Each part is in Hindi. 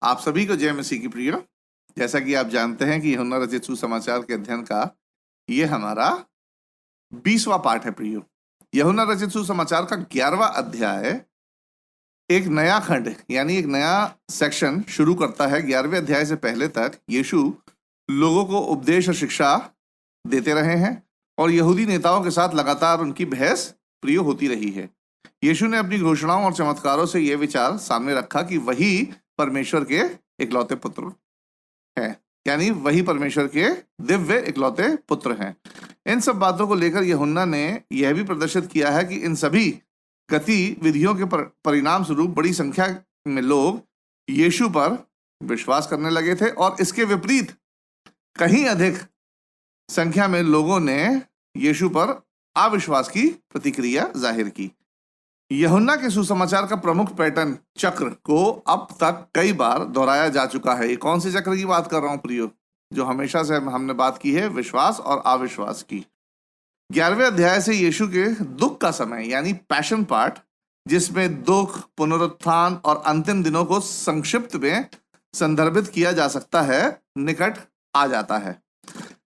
आप सभी को जय मसीह की प्रियो। जैसा कि आप जानते हैं कि यूहन्ना रचित सुसमाचार के अध्ययन का ये हमारा 20वां पाठ है प्रियो। यूहन्ना रचित सुसमाचार का 11वां अध्याय एक नया खंड यानी एक नया सेक्शन शुरू करता है। 11वें अध्याय से पहले तक यीशु लोगों को उपदेश और शिक्षा देते रहे हैं और यहूदी नेताओं के साथ लगातार उनकी बहस प्रियो होती रही है। यीशु ने अपनी घोषणाओं और चमत्कारों से यह विचार सामने रखा कि वही परमेश्वर के इकलौते पुत्र हैं, यानी वही परमेश्वर के दिव्य इकलौते पुत्र हैं। इन सब बातों को लेकर यूहन्ना ने यह भी प्रदर्शित किया है कि इन सभी गतिविधियों के परिणाम स्वरूप बड़ी संख्या में लोग यीशु पर विश्वास करने लगे थे और इसके विपरीत कहीं अधिक संख्या में लोगों ने यीशु पर अविश्वास की प्रतिक्रिया जाहिर की। यूहन्ना के सुसमाचार का प्रमुख पैटर्न चक्र को अब तक कई बार दोहराया जा चुका है। ये कौन से चक्र की बात कर रहा हूं प्रियो? जो हमेशा से हमने बात की है, विश्वास और अविश्वास की। 11वें अध्याय से यीशु के दुख का समय यानी पैशन पार्ट, जिसमें दुख, पुनरुत्थान और अंतिम दिनों को संक्षिप्त में संदर्भित किया जा सकता है, निकट आ जाता है।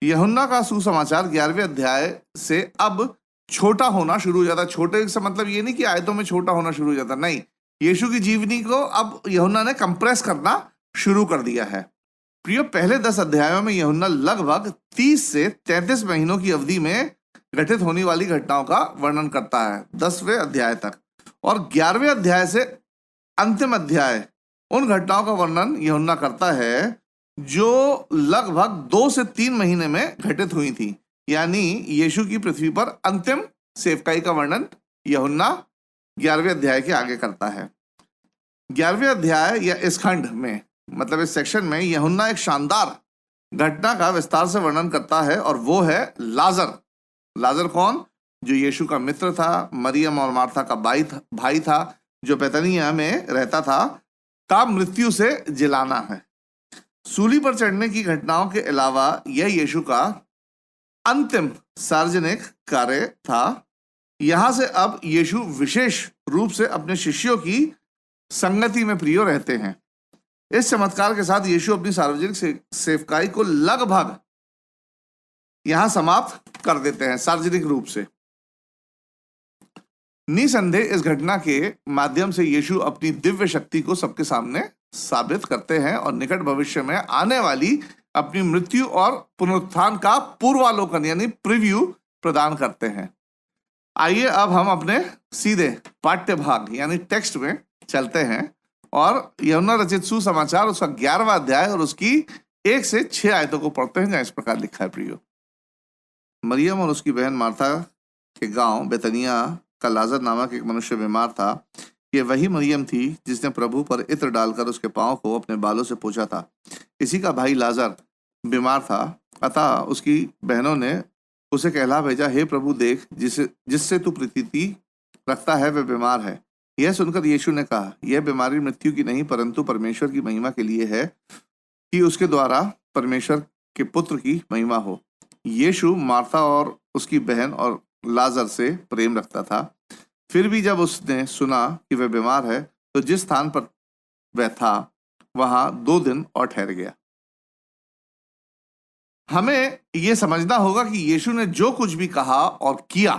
यूहन्ना का सुसमाचार 11वें अध्याय से अब छोटा होना शुरू हो जाता है। छोटे से मतलब ये नहीं कि आयतों में छोटा होना शुरू हो जाता, नहीं, यीशु की जीवनी को अब यूहन्ना ने कंप्रेस करना शुरू कर दिया है। प्रियो, पहले 10 अध्यायों में यूहन्ना लगभग 30 से 33 महीनों की अवधि में घटित होने वाली घटनाओं का वर्णन करता है 10वें अध्याय तक, और 11वें अध्याय से अंतिम अध्याय उन घटनाओं का वर्णन यूहन्ना करता है जो लगभग 2 से 3 महीने में घटित हुई थी। यानी यीशु की पृथ्वी पर अंतिम सेवकाई का वर्णन यूहन्ना 11वें अध्याय के आगे करता है। 11वें अध्याय या इस खंड में, मतलब इस सेक्शन में, यूहन्ना एक शानदार घटना का विस्तार से वर्णन करता है और वो है लाजर। लाजर कौन? जो यीशु का मित्र था, मरियम और मार्था का भाई था, जो बैतनिया में रहता था, का मृत्यु से जिलाना है। सूली पर चढ़ने की घटनाओं के अलावा यह यीशु का अंतिम सार्वजनिक कार्य था। यहां से अब यीशु विशेष रूप से अपने शिष्यों की संगति में प्रिय रहते हैं। इस चमत्कार के साथ यीशु अपनी सार्वजनिक सेवकाई को लगभग यहां समाप्त कर देते हैं सार्वजनिक रूप से। निसंदेह इस घटना के माध्यम से यीशु अपनी दिव्य शक्ति को सबके सामने साबित करते हैं और निकट भविष्य में आने वाली अपनी मृत्यु और पुनरुत्थान का पूर्वालोकन यानी प्रीव्यू प्रदान करते हैं। आइए अब हम अपने सीधे पाठ्य भाग यानी टेक्स्ट में चलते हैं और यूहन्ना रचित सुसमाचार उसका 11वां अध्याय और उसकी 1 से 6 आयतों को पढ़ते हैं, जहां इस प्रकार लिखा है प्रियो। मरियम और उसकी बहन मार्था के गांव बेतनिया का लाजर नामक एक मनुष्य बीमार था। ये वही मरियम थी जिसने प्रभु पर इत्र डालकर उसके पांव को अपने बालों से पोंछा था। इसी का भाई लाजर बीमार था, अतः उसकी बहनों ने उसे कहला भेजा, हे प्रभु, देख, जिससे तू प्रीति रखता है वह बीमार है। यह सुनकर यीशु ने कहा, यह बीमारी मृत्यु की नहीं परंतु परमेश्वर की महिमा के लिए है, कि उसके द्वारा परमेश्वर के पुत्र की महिमा हो। यीशु मार्था और उसकी बहन और लाजर से प्रेम रखता था। फिर भी जब उसने सुना कि वह बीमार है तो जिस स्थान पर वह था वहां 2 दिन और ठहर गया। हमें यह समझना होगा कि यीशु ने जो कुछ भी कहा और किया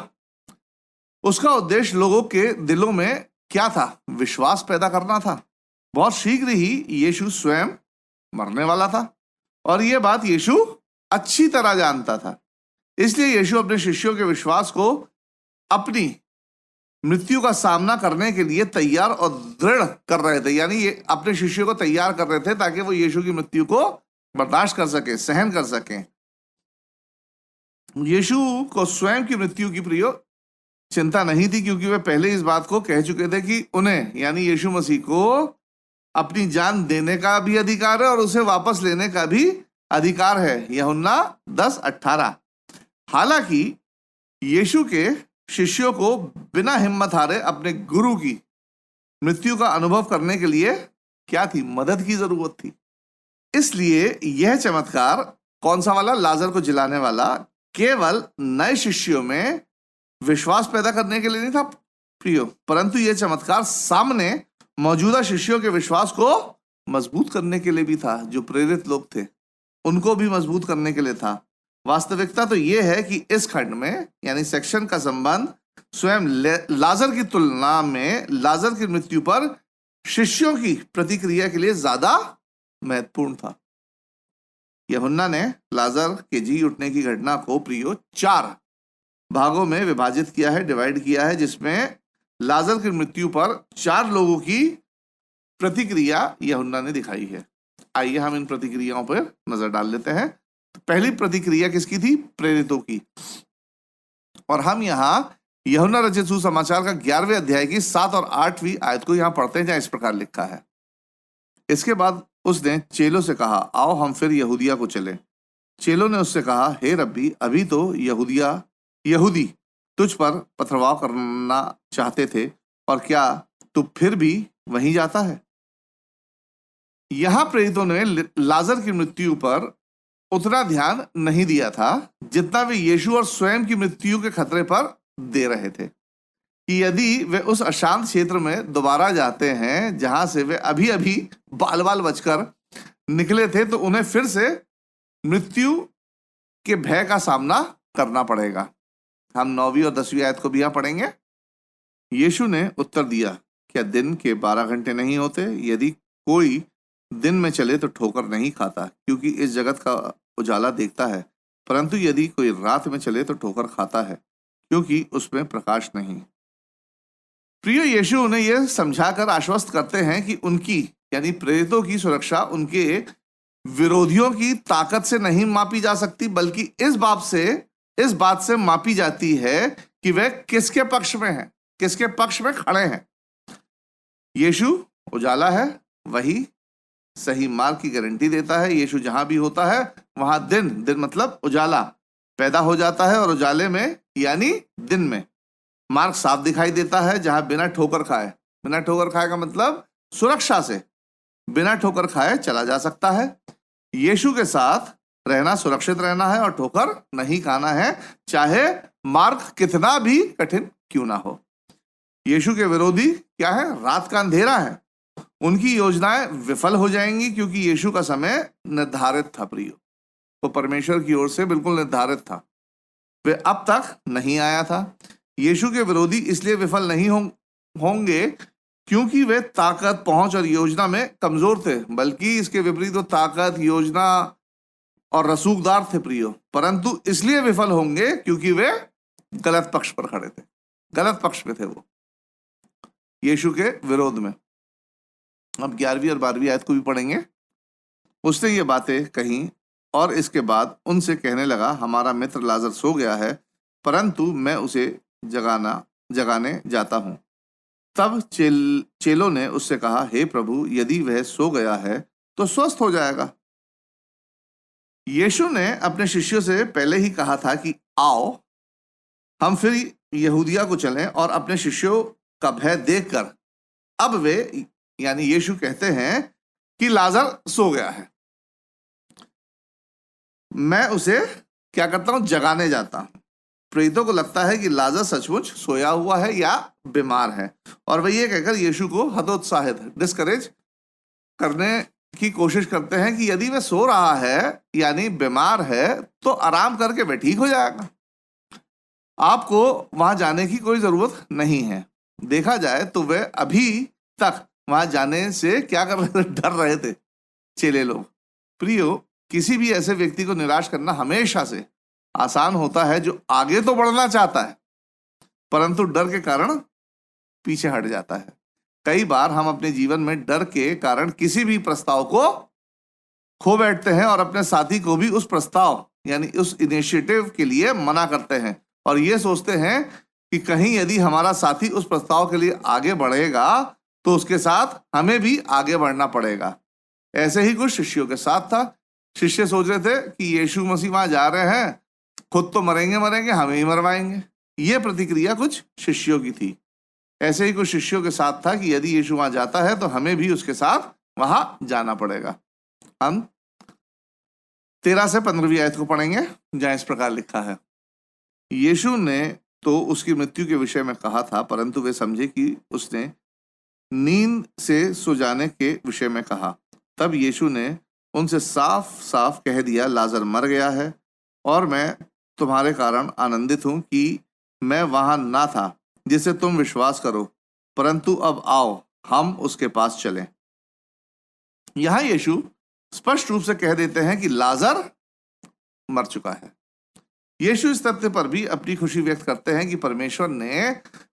उसका उद्देश्य लोगों के दिलों में क्या था? विश्वास पैदा करना था। बहुत शीघ्र ही यीशु स्वयं मरने वाला था और यह बात यीशु अच्छी तरह जानता था। इसलिए यीशु अपने शिष्यों के विश्वास को अपनी मृत्यु का सामना करने के लिए तैयार और दृढ़ कर रहे थे। यानी ये अपने शिष्यों को तैयार कर रहे थे ताकि वो यीशु की मृत्यु को बर्दाश्त कर सके, सहन कर सके। यीशु को स्वयं की मृत्यु की प्रियो चिंता नहीं थी, क्योंकि वे पहले इस बात को कह चुके थे कि उन्हें यानी यीशु मसीह को अपनी जान देने का भी अधिकार है और उसे वापस लेने का भी अधिकार है। यूहन्ना 10:18। हालांकि यीशु के शिष्यों को बिना हिम्मत हारे अपने गुरु की मृत्यु का अनुभव करने के लिए क्या थी? मदद की जरूरत थी। इसलिए यह चमत्कार कौन सा वाला? लाजर को जिलाने वाला, केवल नए शिष्यों में विश्वास पैदा करने के लिए नहीं था प्रियो, परंतु यह चमत्कार सामने मौजूदा शिष्यों के विश्वास को मजबूत करने के लिए भी था, जो प्रेरित लोग थे उनको भी मजबूत करने के लिए था। वास्तविकता तो ये है कि इस खंड में यानी सेक्शन का संबंध स्वयं लाजर की तुलना में लाजर की मृत्यु पर शिष्यों की प्रतिक्रिया के लिए ज्यादा महत्वपूर्ण था। यूहन्ना ने लाजर के जी उठने की घटना को प्रियो 4 भागों में विभाजित किया है, डिवाइड किया है, जिसमें लाजर की मृत्यु पर 4 लोगों की प्रतिक्रिया यूहन्ना ने दिखाई है। आइए हम इन प्रतिक्रियाओं पर नजर डाल लेते हैं। तो पहली प्रतिक्रिया किसकी थी? प्रेरितों की। और हम यहाँ यूहन्ना रचित सुसमाचार का 11वें अध्याय की 7 और 8वीं आयत को यहाँ पढ़ते हैं, जहाँ इस प्रकार लिखा है। इसके बाद उसने चेलों से कहा, आओ हम फिर यहूदिया को चलें। चेलों ने उससे कहा, हे रब्बी, अभी तो यहूदी तुझ पर पथरवाह करना चाहते थे, और क्या तू फिर भी वहीं जाता है? यहां प्रेरितों ने लाजर की मृत्यु पर उतना ध्यान नहीं दिया था जितना वे यीशु और स्वयं की मृत्यु के खतरे पर दे रहे थे, कि यदि वे उस अशांत क्षेत्र में दोबारा जाते हैं जहां से वे अभी अभी बाल बाल बचकर निकले थे, तो उन्हें फिर से मृत्यु के भय का सामना करना पड़ेगा। हम 9वीं और 10वीं आयत को भी यहां पढ़ेंगे। यीशु ने उत्तर दिया, क्या दिन के 12 घंटे नहीं होते? यदि कोई दिन में चले तो ठोकर नहीं खाता, क्योंकि इस जगत का उजाला देखता है, परंतु यदि कोई रात में चले तो ठोकर खाता है, क्योंकि उसमें प्रकाश नहीं। प्रिय, यीशु उन्हें यह समझाकर आश्वस्त करते हैं कि उनकी यानी प्रेरितों की सुरक्षा उनके विरोधियों की ताकत से नहीं मापी जा सकती, बल्कि इस बात से मापी जाती है कि वे किसके पक्ष में हैं, किसके पक्ष में खड़े हैं। यीशु उजाला है, वही सही मार्ग की गारंटी देता है। यीशु जहां भी होता है वहां दिन मतलब उजाला पैदा हो जाता है, और उजाले में यानी दिन में मार्ग साफ दिखाई देता है, जहां बिना ठोकर खाए का मतलब सुरक्षा से बिना ठोकर खाए चला जा सकता है। यीशु के साथ रहना सुरक्षित रहना है और ठोकर नहीं खाना है, चाहे मार्ग कितना भी कठिन क्यों ना हो। यीशु के विरोधी क्या है? रात का अंधेरा है। उनकी योजनाएं विफल हो जाएंगी, क्योंकि यीशु का समय निर्धारित था। प्रियो, वो परमेश्वर की ओर से बिल्कुल निर्धारित था, वे अब तक नहीं आया था। यीशु के विरोधी इसलिए विफल नहीं होंगे क्योंकि वे ताकत, पहुंच और योजना में कमजोर थे, बल्कि इसके विपरीत वो ताकत, योजना और रसूखदार थे प्रियो। परंतु इसलिए विफल होंगे क्योंकि वे गलत पक्ष पर खड़े थे, गलत पक्ष में थे वो यीशु के विरोध में। अब 11वीं और 12वीं आयत को भी पढ़ेंगे। उसने ये बातें कही और इसके बाद उनसे कहने लगा, हमारा मित्र लाजर सो गया है, परंतु मैं उसे जगाने जाता हूं। तब चेलों ने उससे कहा, हे प्रभु, यदि वह सो गया है तो स्वस्थ हो जाएगा। यीशु ने अपने शिष्यों से पहले ही कहा था कि आओ हम फिर यहूदिया को चलें, और अपने शिष्यों का भय देखकर अब वे यानी यीशु कहते हैं कि लाजर सो गया है, मैं उसे क्या करता हूं? जगाने जाता हूं। प्रेरितों को लगता है कि लाजर सचमुच सोया हुआ है या बीमार है, और वे ये कहकर यीशु को हतोत्साहित, डिस्करेज करने की कोशिश करते हैं कि यदि वह सो रहा है यानी बीमार है तो आराम करके वह ठीक हो जाएगा, आपको वहां जाने की कोई जरूरत नहीं है। देखा जाए तो वे अभी तक वहां जाने से क्या कर रहे थे? डर रहे थे चेले लोग। प्रियो, किसी भी ऐसे व्यक्ति को निराश करना हमेशा से आसान होता है जो आगे तो बढ़ना चाहता है परंतु डर के कारण पीछे हट जाता है। कई बार हम अपने जीवन में डर के कारण किसी भी प्रस्ताव को खो बैठते हैं और अपने साथी को भी उस प्रस्ताव यानी उस इनिशिएटिव के लिए मना करते हैं, और ये सोचते हैं कि कहीं यदि हमारा साथी उस प्रस्ताव के लिए आगे बढ़ेगा तो उसके साथ हमें भी आगे बढ़ना पड़ेगा। ऐसे ही कुछ शिष्यों के साथ था। शिष्य सोच रहे थे कि यीशु मसीह वहां जा रहे हैं, खुद तो मरेंगे, हमें ही मरवाएंगे। ये प्रतिक्रिया कुछ शिष्यों की थी। ऐसे ही कुछ शिष्यों के साथ था कि यदि यीशु वहां जाता है तो हमें भी उसके साथ वहां जाना पड़ेगा। हम 13 से 15वीं आयत को पढ़ेंगे, जहां इस प्रकार लिखा है, यीशु ने तो उसकी मृत्यु के विषय में कहा था, परंतु वे समझे कि उसने नींद से सो जाने के विषय में कहा। तब यीशु ने उनसे साफ साफ कह दिया, लाजर मर गया है और मैं तुम्हारे कारण आनंदित हूं कि मैं वहां ना था, जिससे तुम विश्वास करो, परंतु अब आओ हम उसके पास चलें। यहां यीशु स्पष्ट रूप से कह देते हैं कि लाजर मर चुका है। यीशु इस तथ्य पर भी अपनी खुशी व्यक्त करते हैं कि परमेश्वर ने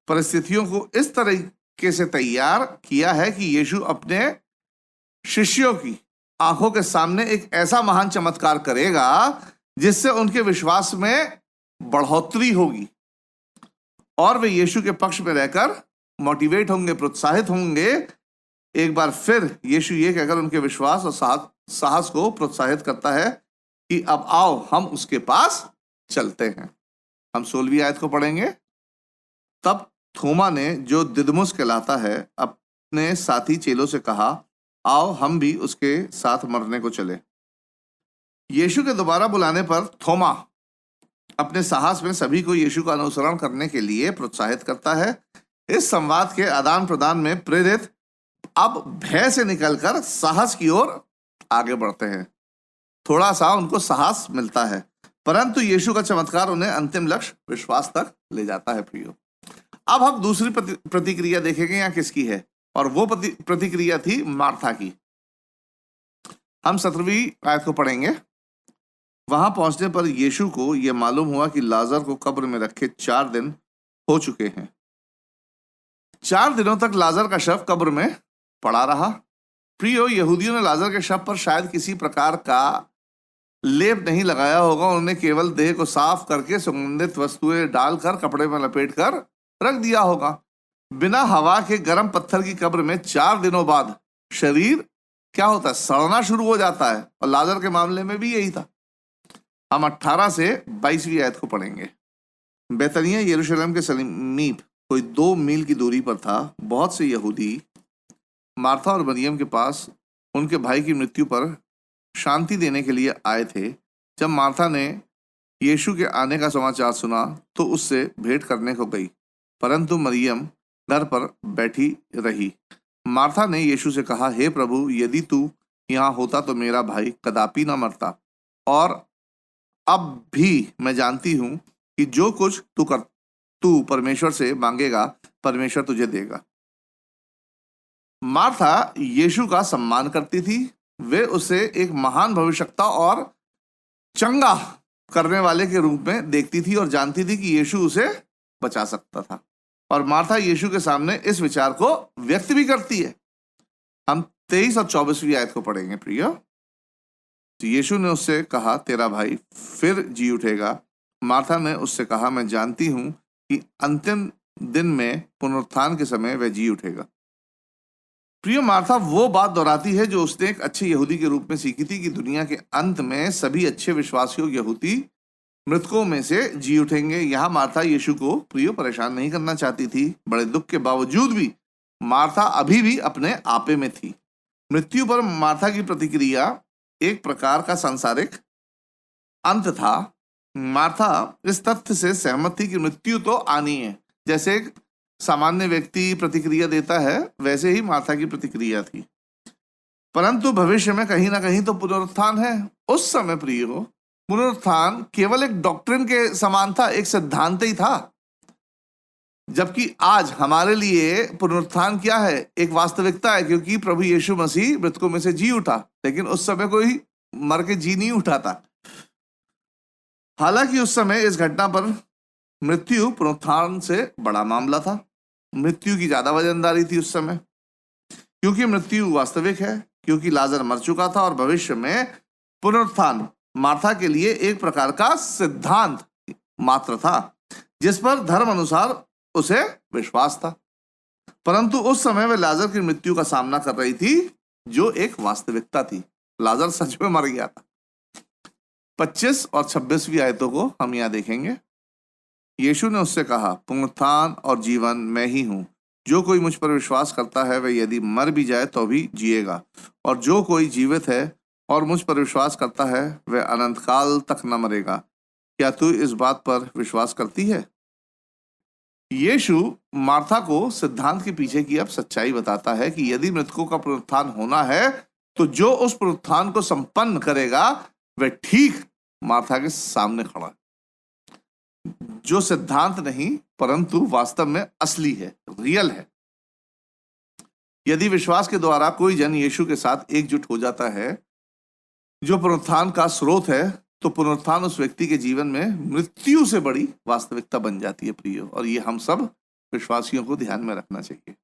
परिस्थितियों को इस तरीके से तैयार किया है कि यीशु अपने शिष्यों की आंखों के सामने एक ऐसा महान चमत्कार करेगा जिससे उनके विश्वास में बढ़ोतरी होगी और वे यीशु के पक्ष में रहकर मोटिवेट होंगे, प्रोत्साहित होंगे। एक बार फिर यीशु ये कहकर उनके विश्वास और साहस को प्रोत्साहित करता है कि अब आओ हम उसके पास चलते हैं। हम 16वीं आयत को पढ़ेंगे। तब थोमा ने, जो दिदमुस कहलाता है, अपने साथी चेलों से कहा, आओ हम भी उसके साथ मरने को चले। यीशु के दोबारा बुलाने पर थोमा अपने साहस में सभी को यीशु का अनुसरण करने के लिए प्रोत्साहित करता है। इस संवाद के आदान प्रदान में प्रेरित अब भय से निकलकर साहस की ओर आगे बढ़ते हैं। थोड़ा सा उनको साहस मिलता है, परंतु यीशु का चमत्कार उन्हें अंतिम लक्ष्य विश्वास तक ले जाता है। प्रियो, अब हम दूसरी प्रतिक्रिया देखेंगे यहाँ किसकी है, और वो प्रतिक्रिया थी मार्था की। हम 17वीं आयत को पढ़ेंगे। वहां पहुंचने पर यीशु को यह मालूम हुआ कि लाजर को कब्र में रखे 4 दिन हो चुके हैं। 4 दिनों तक लाजर का शव कब्र में पड़ा रहा। प्रियो, यहूदियों ने लाजर के शव पर शायद किसी प्रकार का लेप नहीं लगाया होगा। उन्होंने केवल देह को साफ करके सुगंधित वस्तुएं डालकर कपड़े में लपेटकर रख दिया होगा। बिना हवा के गर्म पत्थर की कब्र में 4 दिनों बाद शरीर क्या होता है, सड़ना शुरू हो जाता है, और लाजर के मामले में भी यही था। हम 18 से 22वीं आयत को पढ़ेंगे। बैतनिय्याह यरूशलेम के समीप कोई 2 मील की दूरी पर था। बहुत से यहूदी मार्था और मरियम के पास उनके भाई की मृत्यु पर शांति देने के लिए आए थे। जब मार्था ने यीशु के आने का समाचार सुना तो उससे भेंट करने को गई, परंतु मरियम घर पर बैठी रही। मार्था ने यीशु से कहा, हे प्रभु, यदि तू यहाँ होता तो मेरा भाई कदापि न मरता। और अब भी मैं जानती हूँ कि जो कुछ तू परमेश्वर से मांगेगा, परमेश्वर तुझे देगा। मार्था यीशु का सम्मान करती थी। वे उसे एक महान भविष्यवक्ता और चंगा करने वाले के रूप में देखती थी और जानती थी कि यीशु उसे बचा सकता था। और मार्था यीशु के सामने इस विचार को व्यक्त भी करती है। हम 23 और 24वीं आयत को पढ़ेंगे। प्रिय, तो यीशु ने उससे कहा, तेरा भाई फिर जी उठेगा। मार्था ने उससे कहा, मैं जानती हूं कि अंतिम दिन में पुनरुत्थान के समय वह जी उठेगा। प्रिय, मार्था वो बात दोहराती है जो उसने एक अच्छे यहूदी के रूप में सीखी थी कि दुनिया के अंत में सभी अच्छे विश्वासियों यहूदी मृतकों में से जी उठेंगे। यहाँ मार्था यीशु को प्रिय परेशान नहीं करना चाहती थी। बड़े दुख के बावजूद भी मार्था अभी भी अपने आपे में थी। मृत्यु पर मार्था की प्रतिक्रिया एक प्रकार का सांसारिक अंत था। मार्था इस तथ्य से सहमत थी कि मृत्यु तो आनी है। जैसे एक सामान्य व्यक्ति प्रतिक्रिया देता है, वैसे ही मार्था की प्रतिक्रिया थी। परंतु भविष्य में कहीं ना कहीं तो पुनरुत्थान है। उस समय प्रियो, पुनरुत्थान केवल एक डॉक्ट्रिन के समान था, एक सिद्धांत ही था। जबकि आज हमारे लिए पुनरुत्थान क्या है? एक वास्तविकता है, क्योंकि प्रभु यीशु मसीह मृतकों में से जी उठा। लेकिन उस समय कोई मर के जी नहीं उठा था। हालांकि उस समय इस घटना पर मृत्यु पुनरुत्थान से बड़ा मामला था। मृत्यु की ज्यादा वजनदारी थी उस समय, क्योंकि मृत्यु वास्तविक है, क्योंकि लाजर मर चुका था और भविष्य में पुनरुत्थान मार्था के लिए एक प्रकार का सिद्धांत मात्र था, जिस पर धर्म अनुसार उसे विश्वास था। परंतु उस समय वह लाजर की मृत्यु का सामना कर रही थी, जो एक वास्तविकता थी। लाजर सच में मर गया था। 25 और 26वीं आयतों को हम यहाँ देखेंगे। यीशु ने उससे कहा, पुनरुत्थान और जीवन मैं ही हूं। जो कोई मुझ पर विश्वास करता है वह यदि मर भी जाए तो भी जिएगा, और जो कोई जीवित है और मुझ पर विश्वास करता है वह अनंत काल तक न मरेगा। क्या तू इस बात पर विश्वास करती है? यीशु मार्था को सिद्धांत के पीछे की अब सच्चाई बताता है कि यदि मृतकों का पुनरुत्थान होना है तो जो उस पुनरुत्थान को संपन्न करेगा वह ठीक मार्था के सामने खड़ा है, जो सिद्धांत नहीं परंतु वास्तव में असली है, रियल है। यदि विश्वास के द्वारा कोई जन यीशु के साथ एकजुट हो जाता है जो पुनरुत्थान का स्रोत है, तो पुनरुत्थान उस व्यक्ति के जीवन में मृत्यु से बड़ी वास्तविकता बन जाती है प्रियो, और ये हम सब विश्वासियों को ध्यान में रखना चाहिए।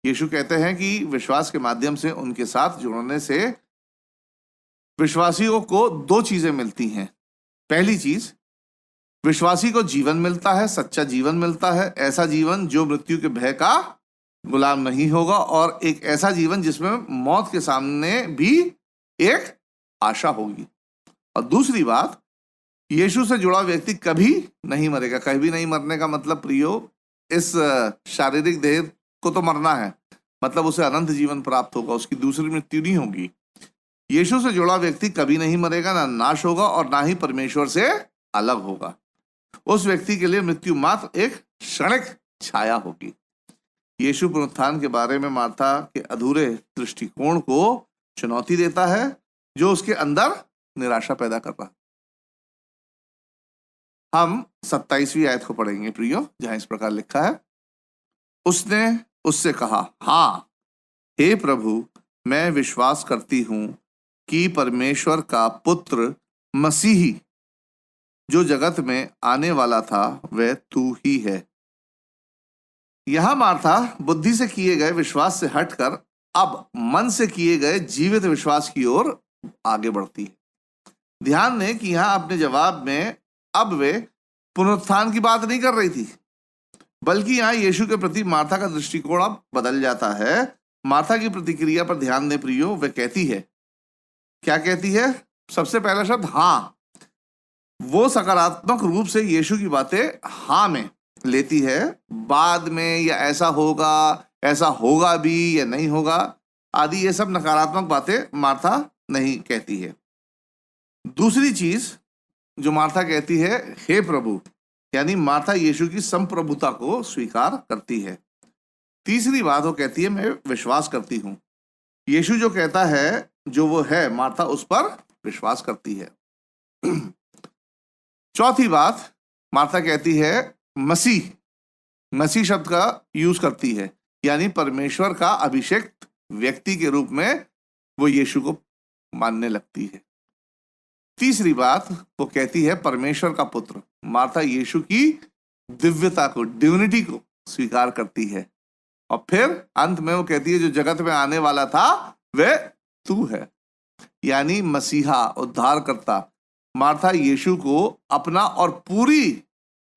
यीशु कहते हैं कि विश्वास के माध्यम से उनके साथ जुड़ने से विश्वासियों को दो चीजें मिलती हैं। पहली चीज, विश्वासी को जीवन मिलता है, सच्चा जीवन मिलता है, ऐसा जीवन जो मृत्यु के भय का गुलाम नहीं होगा, और एक ऐसा जीवन जिसमें मौत के सामने भी एक आशा होगी। और दूसरी बात, यीशु से जुड़ा व्यक्ति कभी नहीं मरेगा। कभी नहीं मरने का मतलब प्रियो, इस शारीरिक देह को तो मरना है, मतलब उसे अनंत जीवन प्राप्त होगा, उसकी दूसरी मृत्यु नहीं होगी। यीशु से जुड़ा व्यक्ति कभी नहीं मरेगा, ना नाश होगा और ना ही परमेश्वर से अलग होगा। उस व्यक्ति के लिए मृत्यु मात्र एक क्षणिक छाया होगी। यीशु पुनरुत्थान के बारे में मार्था के अधूरे दृष्टिकोण को चुनौती देता है, जो उसके अंदर निराशा पैदा कर रहा है। हम 27वीं आयत को पढ़ेंगे प्रियो, जहां इस प्रकार लिखा है, उसने उससे कहा, हाँ हे प्रभु, मैं विश्वास करती हूं कि परमेश्वर का पुत्र मसीही जो जगत में आने वाला था वह तू ही है। यहां मार्था बुद्धि से किए गए विश्वास से हटकर अब मन से किए गए जीवित विश्वास की ओर आगे बढ़ती है। ध्यान दें कि यहां अपने जवाब में अब वे पुनरुत्थान की बात नहीं कर रही थी, बल्कि यहां यीशु के प्रति मार्था का दृष्टिकोण अब बदल जाता है। मार्था की प्रतिक्रिया पर ध्यान दें प्रियो, वह कहती है, क्या कहती है? सबसे पहला शब्द हाँ। वो सकारात्मक रूप से यीशु की बातें हाँ में लेती है। बाद में या ऐसा होगा भी या नहीं होगा आदि ये सब नकारात्मक बातें मार्था नहीं कहती है। दूसरी चीज जो मार्था कहती है, हे प्रभु, यानी मार्था यीशु की संप्रभुता को स्वीकार करती है। तीसरी बात वो कहती है, मैं विश्वास करती हूं। यीशु जो कहता है, जो वो है, मार्था उस पर विश्वास करती है। चौथी बात मार्था कहती है, मसीह शब्द का यूज करती है, यानी परमेश्वर का अभिषेक व्यक्ति के रूप में वो यीशु को मानने लगती है। तीसरी बात वो कहती है, परमेश्वर का पुत्र। मार्था यीशु की दिव्यता को, डिविनिटी को स्वीकार करती है। और फिर अंत में वो कहती है, जो जगत में आने वाला था वह तू है, यानी मसीहा, उद्धारकर्ता। मार्था यीशु को अपना और पूरी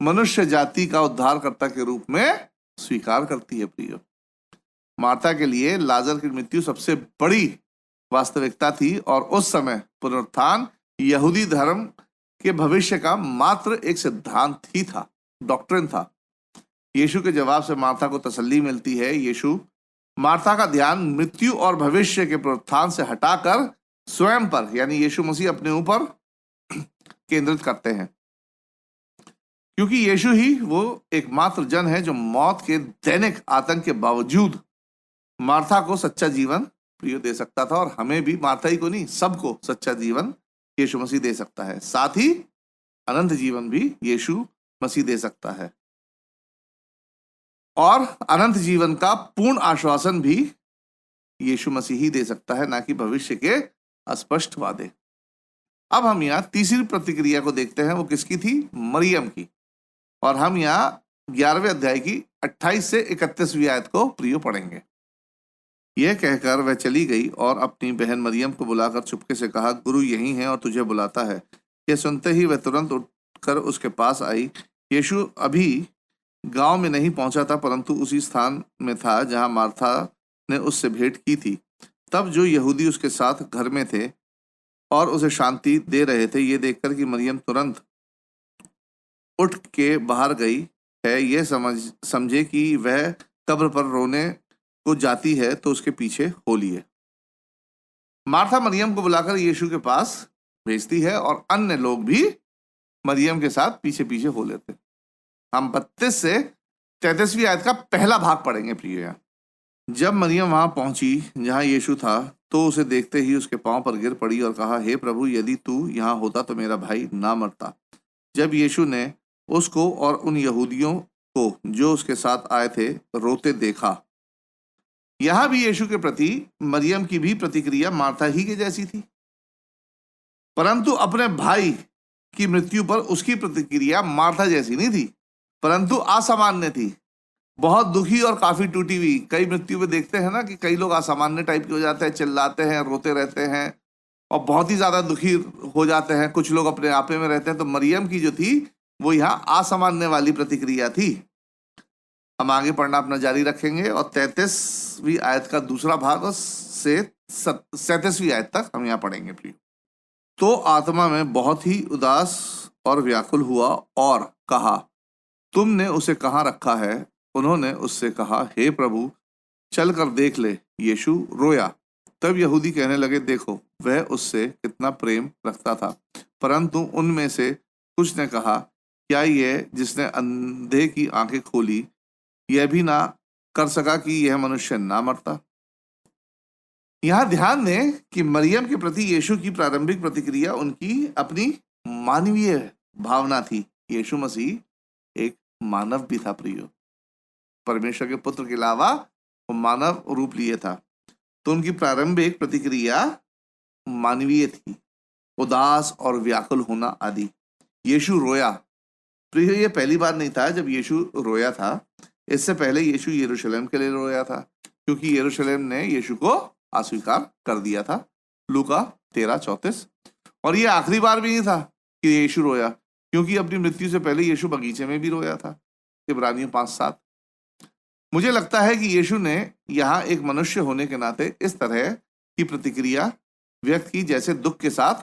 मनुष्य जाति का उद्धारकर्ता के रूप में स्वीकार करती है प्रियो। मार्था के लिए लाजर की मृत्यु सबसे बड़ी वास्तविकता थी, और उस समय पुनरुत्थान यहूदी धर्म के भविष्य का मात्र एक सिद्धांत ही था, डॉक्ट्रिन था। यीशु के जवाब से मार्था को तसल्ली मिलती है। यीशु मार्था का ध्यान मृत्यु और भविष्य के पुनरुत्थान से हटाकर स्वयं पर, यानी यीशु मसीह अपने ऊपर केंद्रित करते हैं, क्योंकि यीशु ही वो एकमात्र जन है जो मौत के दैनिक आतंक के बावजूद मार्था को सच्चा जीवन प्रिय दे सकता था, और हमें भी, मार्था ही को नहीं, सबको सच्चा जीवन यीशु मसीह दे सकता है। साथ ही अनंत जीवन भी यीशु मसीह दे सकता है, और अनंत जीवन का पूर्ण आश्वासन भी यीशु मसीह ही दे सकता है, ना कि भविष्य के अस्पष्ट वादे। अब हम यहाँ तीसरी प्रतिक्रिया को देखते हैं। वो किसकी थी? मरियम की। और हम यहाँ 11वें अध्याय की 28 से 31वीं आयत को प्रियो पढ़ेंगे। यह कहकर वह चली गई और अपनी बहन मरियम को बुलाकर चुपके से कहा, गुरु यहीं है और तुझे बुलाता है। यह सुनते ही वह तुरंत उठकर उसके पास आई। यीशु अभी गांव में नहीं पहुंचा था, परंतु उसी स्थान में था जहां मार्था ने उससे भेंट की थी। तब जो यहूदी उसके साथ घर में थे और उसे शांति दे रहे थे, ये देखकर कि मरियम तुरंत उठ के बाहर गई है, यह समझे कि वह कब्र पर रोने को जाती है, तो उसके पीछे हो लिए। मार्था मरियम को बुलाकर यीशु के पास भेजती है, और अन्य लोग भी मरियम के साथ पीछे पीछे हो लेते। हम 32 से 33वीं आयत का पहला भाग पढ़ेंगे प्रिय। जब मरियम वहां पहुंची जहां यीशु था, तो उसे देखते ही उसके पांव पर गिर पड़ी और कहा, हे प्रभु, यदि तू यहाँ होता तो मेरा भाई ना मरता। जब यीशु ने उसको और उन यहूदियों को जो उसके साथ आए थे रोते देखा। यहां भी यीशु के प्रति मरियम की भी प्रतिक्रिया मार्था ही के जैसी थी, परंतु अपने भाई की मृत्यु पर उसकी प्रतिक्रिया मार्था जैसी नहीं थी, परंतु असामान्य थी, बहुत दुखी और काफी टूटी हुई। कई मृत्यु में देखते हैं ना कि कई लोग असामान्य टाइप के हो जाते हैं, चिल्लाते हैं, रोते रहते हैं और बहुत ही ज्यादा दुखी हो जाते हैं। कुछ लोग अपने आपे में रहते हैं। तो मरियम की जो थी वो यहाँ असामान्य वाली प्रतिक्रिया थी। हम आगे पढ़ना अपना जारी रखेंगे और 33वीं आयत का दूसरा भाग से 37वीं आयत तक हम यहाँ पढ़ेंगे प्रिय। तो आत्मा में बहुत ही उदास और व्याकुल हुआ और कहा, तुमने उसे कहाँ रखा है? उन्होंने उससे कहा, हे प्रभु, चल कर देख ले। यीशु रोया। तब यहूदी कहने लगे, देखो वह उससे कितना प्रेम रखता था। परंतु उनमें से कुछ ने कहा, क्या यह जिसने अंधे की आंखें खोली यह भी ना कर सका कि यह मनुष्य ना मरता? यहां ध्यान दें कि मरियम के प्रति यीशु की प्रारंभिक प्रतिक्रिया उनकी अपनी मानवीय भावना थी। यीशु मसीह एक मानव भी था प्रियो, परमेश्वर के पुत्र के अलावा वो मानव रूप लिए था। तो उनकी प्रारंभिक प्रतिक्रिया मानवीय थी, उदास और व्याकुल होना आदि। यीशु रोया। प्रियो, ये पहली बार नहीं था जब यीशु रोया था। इससे पहले यीशु यरूशलेम के लिए रोया था, क्योंकि यरूशलेम ने यीशु को अस्वीकार कर दिया था। लूका 13:34। और ये आखिरी बार भी नहीं था कि यीशु रोया, क्योंकि अपनी मृत्यु से पहले यीशु बगीचे में भी रोया था। इब्रानियों 5:7। मुझे लगता है कि यीशु ने यहाँ एक मनुष्य होने के नाते इस तरह की प्रतिक्रिया व्यक्त की जैसे दुख के साथ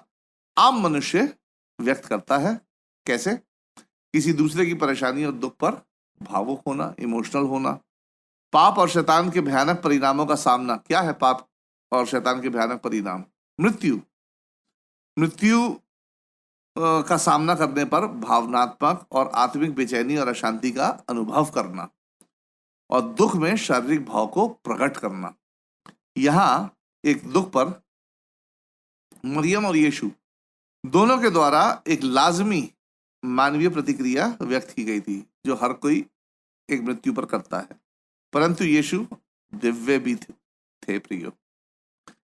आम मनुष्य व्यक्त करता है। कैसे? किसी दूसरे की परेशानी और दुख पर भावुक होना, इमोशनल होना। पाप और शैतान के भयानक परिणामों का सामना। क्या है पाप और शैतान के भयानक परिणाम? मृत्यु। मृत्यु का सामना करने पर भावनात्मक और आत्मिक बेचैनी और अशांति का अनुभव करना और दुख में शारीरिक भाव को प्रकट करना। यहां एक दुख पर मरियम और यीशु दोनों के द्वारा एक लाजमी मानवीय प्रतिक्रिया व्यक्त की गई थी, जो हर कोई एक मृत्यु पर करता है, परंतु यीशु दिव्य भी थे प्रियो।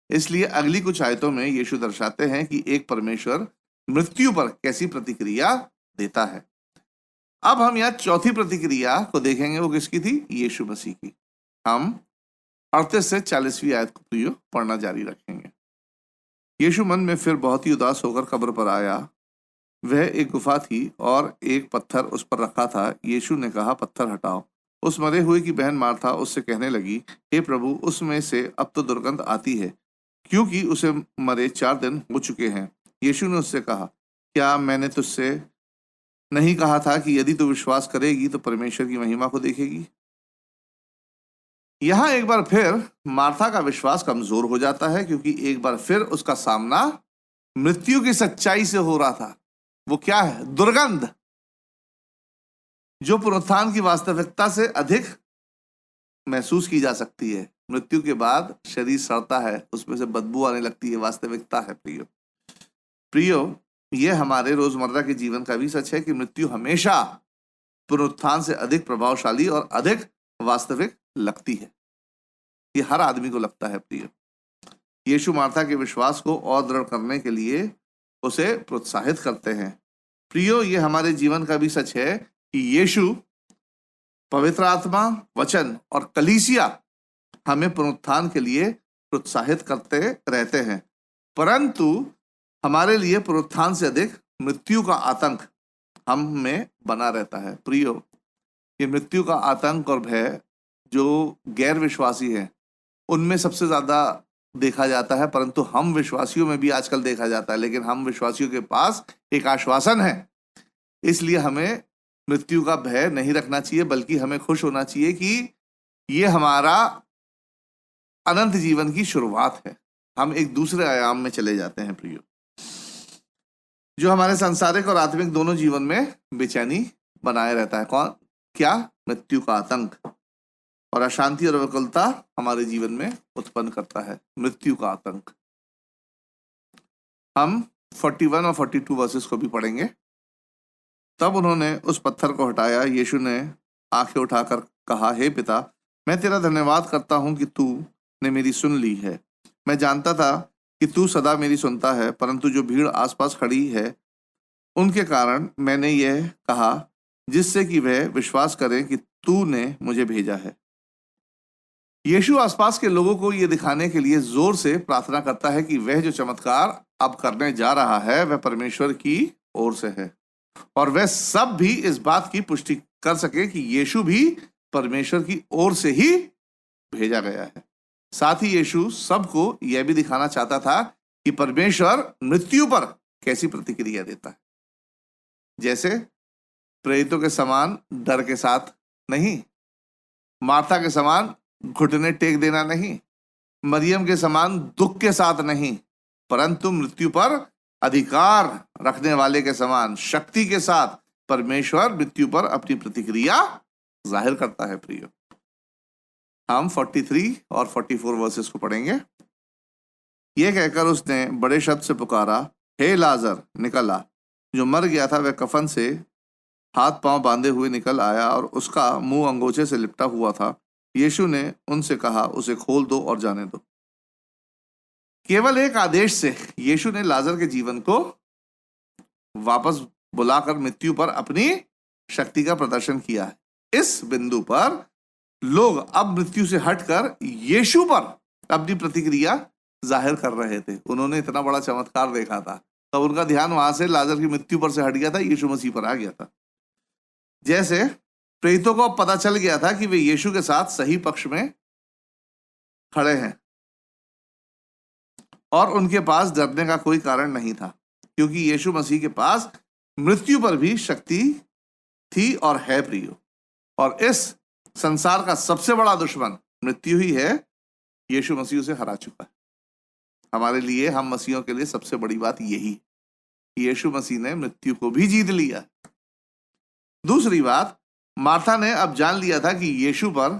इसलिए अगली कुछ आयतों में यीशु दर्शाते हैं कि एक परमेश्वर मृत्यु पर कैसी प्रतिक्रिया देता है। अब हम यहाँ चौथी प्रतिक्रिया को देखेंगे। वो किसकी थी? यीशु मसीह की। हम 38 से 40वीं आयत को प्रियो पढ़ना जारी रखेंगे। यीशु मन में फिर बहुत ही उदास होकर कब्र पर आया। वह एक गुफा थी और एक पत्थर उस पर रखा था। यीशु ने कहा, पत्थर हटाओ। उस मरे हुए की बहन मार्था उससे कहने लगी, हे प्रभु, उसमें से अब तो दुर्गंध आती है, क्योंकि उसे मरे 4 दिन हो चुके हैं। यीशु ने उससे कहा, क्या मैंने तुझसे नहीं कहा था कि यदि तू विश्वास करेगी तो परमेश्वर की महिमा को देखेगी? यहां एक बार फिर मार्था का विश्वास कमजोर हो जाता है, क्योंकि एक बार फिर उसका सामना मृत्यु की सच्चाई से हो रहा था। वो क्या है? दुर्गंध, जो पुनरुत्थान की वास्तविकता से अधिक महसूस की जा सकती है। मृत्यु के बाद शरीर सड़ता है, उसमें से बदबू आने लगती है, वास्तविकता है प्रियो। प्रियो, ये हमारे रोजमर्रा के जीवन का भी सच है कि मृत्यु हमेशा पुनरुत्थान से अधिक प्रभावशाली और अधिक वास्तविक लगती है। ये हर आदमी को लगता है प्रियो। यीशु मार्था के विश्वास को और दृढ़ करने के लिए उसे प्रोत्साहित करते हैं। प्रियो, ये हमारे जीवन का भी सच है कि यीशु, पवित्र आत्मा, वचन और कलीसिया हमें पुनरुत्थान के लिए प्रोत्साहित करते रहते हैं, परंतु हमारे लिए पुनरुत्थान से अधिक मृत्यु का आतंक हम में बना रहता है। प्रियो, ये मृत्यु का आतंक और भय जो गैर विश्वासी है उनमें सबसे ज्यादा देखा जाता है, परंतु हम विश्वासियों में भी आजकल देखा जाता है। लेकिन हम विश्वासियों के पास एक आश्वासन है, इसलिए हमें मृत्यु का भय नहीं रखना चाहिए, बल्कि हमें खुश होना चाहिए कि ये हमारा अनंत जीवन की शुरुआत है। हम एक दूसरे आयाम में चले जाते हैं प्रियो, जो हमारे सांसारिक और आत्मिक दोनों जीवन में बेचैनी बनाए रहता है। कौन? क्या? मृत्यु का आतंक। और अशांति और व्याकुलता हमारे जीवन में उत्पन्न करता है, मृत्यु का आतंक। हम 41 और 42 वर्सेस को भी पढ़ेंगे। तब उन्होंने उस पत्थर को हटाया। यीशु ने आंखें उठाकर कहा, हे पिता, मैं तेरा धन्यवाद करता हूं कि तूने मेरी सुन ली है। मैं जानता था कि तू सदा मेरी सुनता है, परंतु जो भीड़ आसपास खड़ी है उनके कारण मैंने यह कहा, जिससे कि वह विश्वास करें कि तूने मुझे भेजा है। यीशु आसपास के लोगों को यह दिखाने के लिए जोर से प्रार्थना करता है कि वह जो चमत्कार अब करने जा रहा है वह परमेश्वर की ओर से है, और वह सब भी इस बात की पुष्टि कर सके कि यीशु भी परमेश्वर की ओर से ही भेजा गया है। साथ ही यीशु सबको यह भी दिखाना चाहता था कि परमेश्वर मृत्यु पर कैसी प्रतिक्रिया देता है। जैसे प्रेरितों के समान डर के साथ नहीं, मार्था के समान घुटने टेक देना नहीं, मरियम के समान दुख के साथ नहीं, परंतु मृत्यु पर अधिकार रखने वाले के समान शक्ति के साथ परमेश्वर मृत्यु पर अपनी प्रतिक्रिया जाहिर करता है। प्रिय, हम 43 और 44 वर्सेस को पढ़ेंगे। यह कहकर उसने बड़े शब्द से पुकारा, हे लाजर, निकल आ। जो मर गया था वह कफन से हाथ पांव बांधे हुए निकल आया और उसका मुंह अंगोछे से लिपटा हुआ था। यीशु ने उनसे कहा, उसे खोल दो और जाने दो। केवल एक आदेश से यीशु ने लाजर के जीवन को वापस बुलाकर मृत्यु पर अपनी शक्ति का प्रदर्शन किया है। इस बिंदु पर लोग अब मृत्यु से हटकर यीशु पर अपनी प्रतिक्रिया जाहिर कर रहे थे। उन्होंने इतना बड़ा चमत्कार देखा था, तब उनका ध्यान वहां से लाजर की मृत्यु पर से हट गया था, यीशु मसीह पर आ गया था। जैसे प्रेरितों को अब पता चल गया था कि वे यीशु के साथ सही पक्ष में खड़े हैं और उनके पास डरने का कोई कारण नहीं था, क्योंकि यीशु मसीह के पास मृत्यु पर भी शक्ति थी और है। प्रियो, और इस संसार का सबसे बड़ा दुश्मन मृत्यु ही है, यीशु मसीह उसे हरा चुका है। हमारे लिए, हम मसीहों के लिए सबसे बड़ी बात यही, यीशु मसीह ने मृत्यु को भी जीत लिया। दूसरी बात, मार्था ने अब जान लिया था कि यीशु पर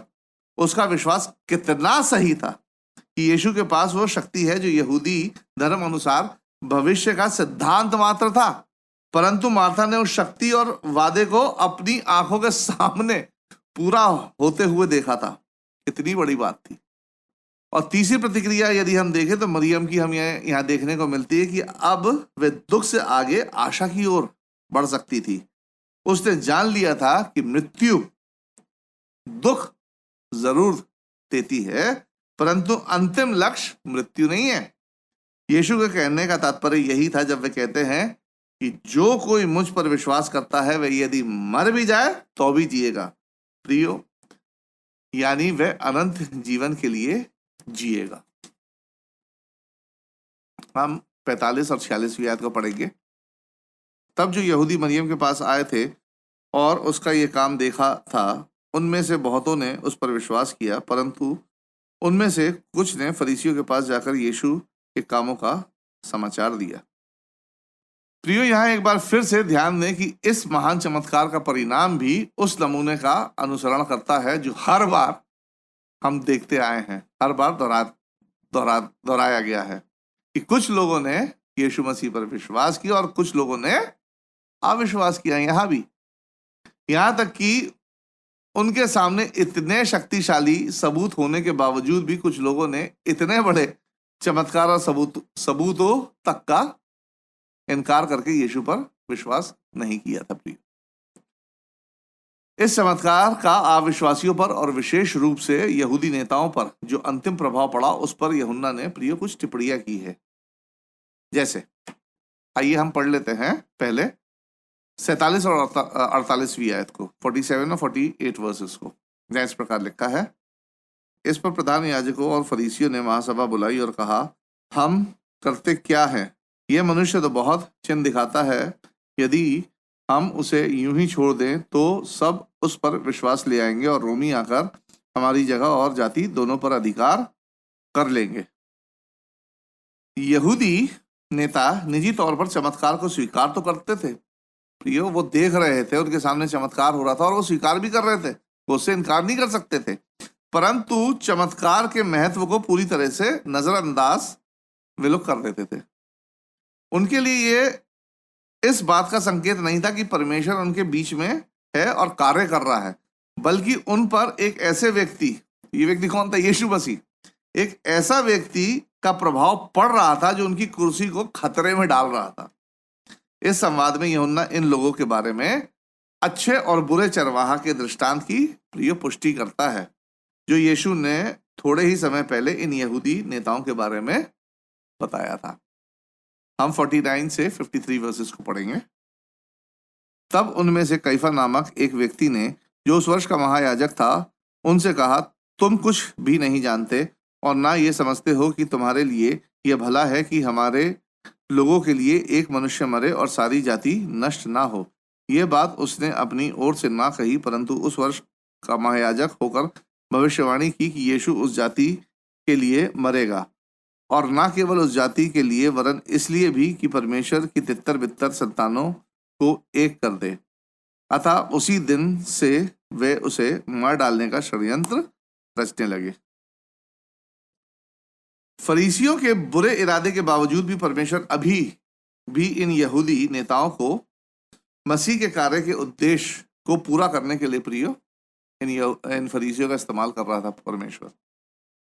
उसका विश्वास कितना सही था, कि यीशु के पास वो शक्ति है जो यहूदी धर्म अनुसार भविष्य का सिद्धांत मात्र था, परंतु मार्था ने उस शक्ति और वादे को अपनी आंखों के सामने पूरा होते हुए देखा था। कितनी बड़ी बात थी। और तीसरी प्रतिक्रिया यदि हम देखें तो मरियम की हम यहाँ देखने को मिलती है कि अब वे दुख से आगे आशा की ओर बढ़ सकती थी। उसने जान लिया था कि मृत्यु दुख जरूर देती है, परंतु अंतिम लक्ष्य मृत्यु नहीं है। यीशु के कहने का तात्पर्य यही था जब वे कहते हैं कि जो कोई मुझ पर विश्वास करता है वह यदि मर भी जाए तो भी जिएगा। प्रियो, यानी वह अनंत जीवन के लिए जिएगा। हम 45 और 46वीं आयत को पढ़ेंगे। तब जो यहूदी मरियम के पास आए थे और उसका ये काम देखा था, उनमें से बहुतों ने उस पर विश्वास किया, परंतु उनमें से कुछ ने फरीसियों के पास जाकर यीशु के कामों का समाचार दिया। प्रियो, यहाँ एक बार फिर से ध्यान दें कि इस महान चमत्कार का परिणाम भी उस नमूने का अनुसरण करता है जो हर बार हम देखते आए हैं, हर बार दोहराया गया है कि कुछ लोगों ने यीशु मसीह पर विश्वास किया और कुछ लोगों ने अविश्वास किया। यहाँ भी, यहाँ तक कि उनके सामने इतने शक्तिशाली सबूत होने के बावजूद भी कुछ लोगों ने इतने बड़े चमत्कार और सबूतों तक का इनकार करके यीशु पर विश्वास नहीं किया था। प्रिय, इस चमत्कार का अविश्वासियों पर और विशेष रूप से यहूदी नेताओं पर जो अंतिम प्रभाव पड़ा, उस पर यूहन्ना ने प्रिय कुछ टिप्पणियां की है। जैसे, आइए हम पढ़ लेते हैं पहले 47 और 48वीं आयत को, 47 और 48 वर्सेस को। जहाँ इस प्रकार लिखा है, इस पर प्रधान याजकों और फरीसियों ने महासभा बुलाई और कहा, हम करते क्या हैं? यह मनुष्य तो बहुत चिन्ह दिखाता है। यदि हम उसे यूं ही छोड़ दें तो सब उस पर विश्वास ले आएंगे और रोमी आकर हमारी जगह और जाति दोनों पर अधिकार कर लेंगे। यहूदी नेता निजी तौर पर चमत्कार को स्वीकार तो करते थे। प्रियो, वो देख रहे थे, उनके सामने चमत्कार हो रहा था और वो स्वीकार भी कर रहे थे, वो उससे इनकार नहीं कर सकते थे। परंतु चमत्कार के महत्व को पूरी तरह से नजरअंदाज वे लोग कर देते थे। उनके लिए ये इस बात का संकेत नहीं था कि परमेश्वर उनके बीच में है और कार्य कर रहा है, बल्कि उन पर एक ऐसे व्यक्ति, ये व्यक्ति कौन था? यीशु मसीह, एक ऐसा व्यक्ति का प्रभाव पड़ रहा था जो उनकी कुर्सी को खतरे में डाल रहा था। इस संवाद में यूहन्ना इन लोगों के बारे में अच्छे और बुरे चरवाहा के दृष्टांत की प्रिय पुष्टि करता है, जो यीशु ने थोड़े ही समय पहले इन यहूदी नेताओं के बारे में बताया था। हम 49 से 53 वर्सेस को पढ़ेंगे। तब उनमें से कैफा नामक एक व्यक्ति ने, जो उस वर्ष का महायाजक था, उनसे कहा, तुम कुछ भी नहीं जानते और ना ये समझते हो कि तुम्हारे लिए यह भला है कि हमारे लोगों के लिए एक मनुष्य मरे और सारी जाति नष्ट ना हो। यह बात उसने अपनी ओर से ना कही, परंतु उस वर्ष का महायाजक होकर भविष्यवाणी की कि यीशु उस जाति के लिए मरेगा, और ना केवल उस जाति के लिए वरन इसलिए भी कि परमेश्वर की तितर बितर संतानों को एक कर दे। अतः उसी दिन से वे उसे मार डालने का षड्यंत्र रचने लगे। फरीसियों के बुरे इरादे के बावजूद भी परमेश्वर अभी भी इन यहूदी नेताओं को मसीह के कार्य के उद्देश्य को पूरा करने के लिए प्रिय इन फरीसियों का इस्तेमाल कर रहा था परमेश्वर।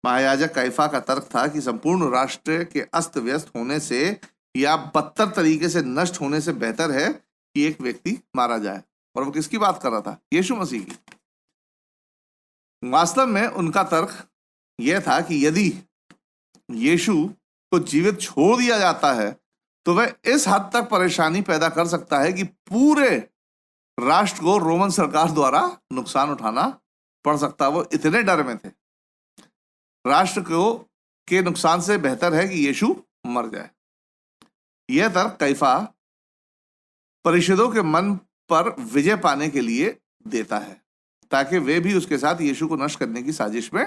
महायाजक कैफा का तर्क था कि संपूर्ण राष्ट्र के अस्त व्यस्त होने से या बदतर तरीके से नष्ट होने से बेहतर है कि एक व्यक्ति मारा जाए। और वो किसकी बात कर रहा था? यीशु मसीह की। वास्तव में उनका तर्क यह था कि यदि यीशु को जीवित छोड़ दिया जाता है तो वह इस हद तक परेशानी पैदा कर सकता है कि पूरे राष्ट्र को रोमन सरकार द्वारा नुकसान उठाना पड़ सकता। वो इतने डर में थे। राष्ट्र को के नुकसान से बेहतर है कि यीशु मर जाए। यह तर्क कैफा परिषदों के मन पर विजय पाने के लिए देता है, ताकि वे भी उसके साथ यीशु को नष्ट करने की साजिश में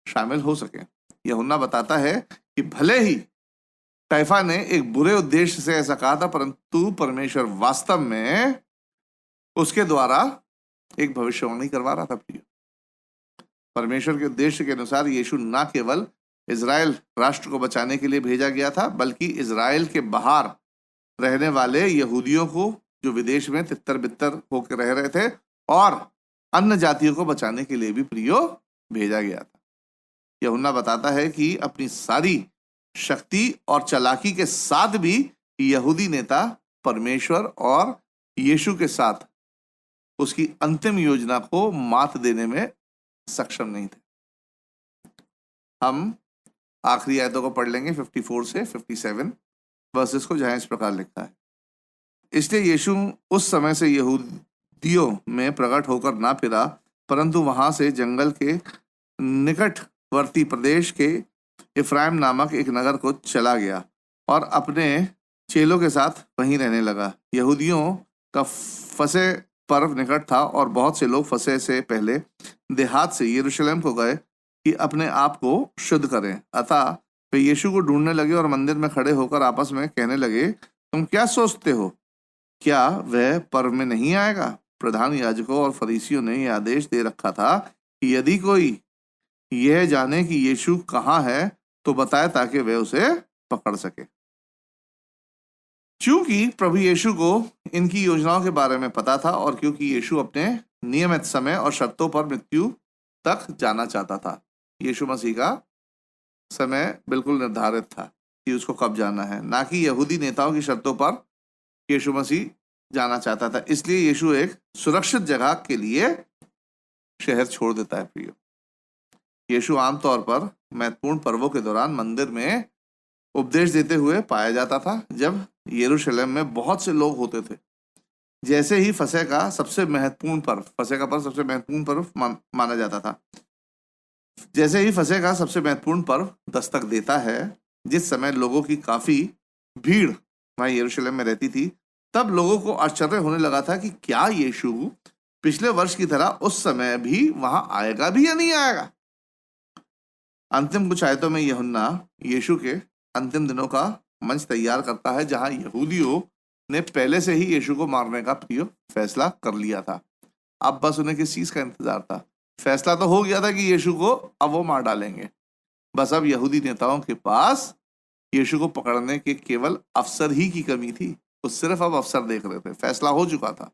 शामिल हो सके। यूहन्ना बताता है कि भले ही कैफा ने एक बुरे उद्देश्य से ऐसा कहा था, परंतु परमेश्वर वास्तव में उसके द्वारा एक भविष्यवाणी करवा रहा था। प्रिय, परमेश्वर के उद्देश्य के अनुसार यीशु न केवल इजराइल राष्ट्र को बचाने के लिए भेजा गया था, बल्कि इजराइल के बाहर रहने वाले यहूदियों को, जो विदेश में तितर बितर होकर रह रहे थे, और अन्य जातियों को बचाने के लिए भी प्रियो भेजा गया था। यूहन्ना बताता है कि अपनी सारी शक्ति और चालाकी के साथ भी यहूदी नेता परमेश्वर और यीशु के साथ उसकी अंतिम योजना को मात देने में सक्षम नहीं थे। हम आखिरी आयतों को पढ़ लेंगे 54 से 57 वर्सेस को, जहां इस प्रकार लिखा है, इसलिए यीशु उस समय से यहूदियों में प्रकट होकर ना फिरा, परंतु वहां से जंगल के निकटवर्ती प्रदेश के इफ्राइम नामक एक नगर को चला गया और अपने चेलों के साथ वहीं रहने लगा। यहूदियों का फसह पर्व निकट था और बहुत से लोग फसह से पहले देहात से यरूशलेम को गए कि अपने आप को शुद्ध करें। अतः वे यीशु को ढूंढने लगे और मंदिर में खड़े होकर आपस में कहने लगे, तुम क्या सोचते हो, क्या वह पर्व में नहीं आएगा? प्रधान याजकों और फरीसियों ने यह आदेश दे रखा था कि यदि कोई यह जाने कि यीशु कहाँ है तो बताए, ताकि वे उसे पकड़ सके। चूंकि प्रभु यीशु को इनकी योजनाओं के बारे में पता था और क्योंकि यीशु अपने नियमित समय और शर्तों पर मृत्यु तक जाना चाहता था, यीशु मसीह का समय बिल्कुल निर्धारित था कि उसको कब जाना है, ना कि यहूदी नेताओं की शर्तों पर यीशु मसीह जाना चाहता था। इसलिए यीशु एक सुरक्षित जगह के लिए शहर छोड़ देता है। प्रियो, यीशु आमतौर पर महत्वपूर्ण पर्वों के दौरान मंदिर में उपदेश देते हुए पाया जाता था, जब यरूशलेम में बहुत से लोग होते थे। जैसे ही फसह का सबसे महत्वपूर्ण पर्व, फसह का पर्व सबसे महत्वपूर्ण पर्व माना जाता था, जैसे ही फसह का सबसे महत्वपूर्ण पर्व दस्तक देता है, जिस समय लोगों की काफी भीड़ वहां यरूशलेम में रहती थी, तब लोगों को आश्चर्य होने लगा था कि क्या यीशु पिछले वर्ष की तरह उस समय भी वहां आएगा भी या नहीं आएगा। अंतिम कुछ आयतों में यूहन्ना यीशु के अंतिम दिनों का मंच तैयार करता है, जहां यहूदियों ने पहले से ही यीशु को मारने का प्रिय फैसला कर लिया था। अब बस उन्हें किस चीज का इंतजार था? फैसला तो हो गया था कि यीशु को अब वो मार डालेंगे, बस अब यहूदी नेताओं के पास यीशु को पकड़ने के केवल अवसर ही की कमी थी। वो सिर्फ अब अवसर देख रहे थे, फैसला हो चुका था।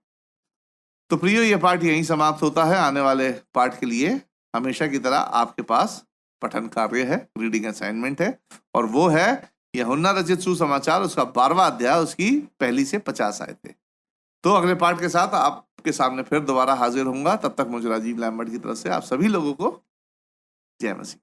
तो प्रियो, ये पाठ यहीं समाप्त होता है। आने वाले पाठ के लिए हमेशा की तरह आपके पास पठन कार्य है, रीडिंग असाइनमेंट है, और वो है यूहन्ना रचित सुसमाचार, उसका 12वां अध्याय, उसकी 1 से 50 आयतें। तो अगले पाठ के साथ आपके सामने फिर दोबारा हाजिर होऊंगा। तब तक मुझे राजीव लैम्बर्ट की तरफ से आप सभी लोगों को जय मसीह।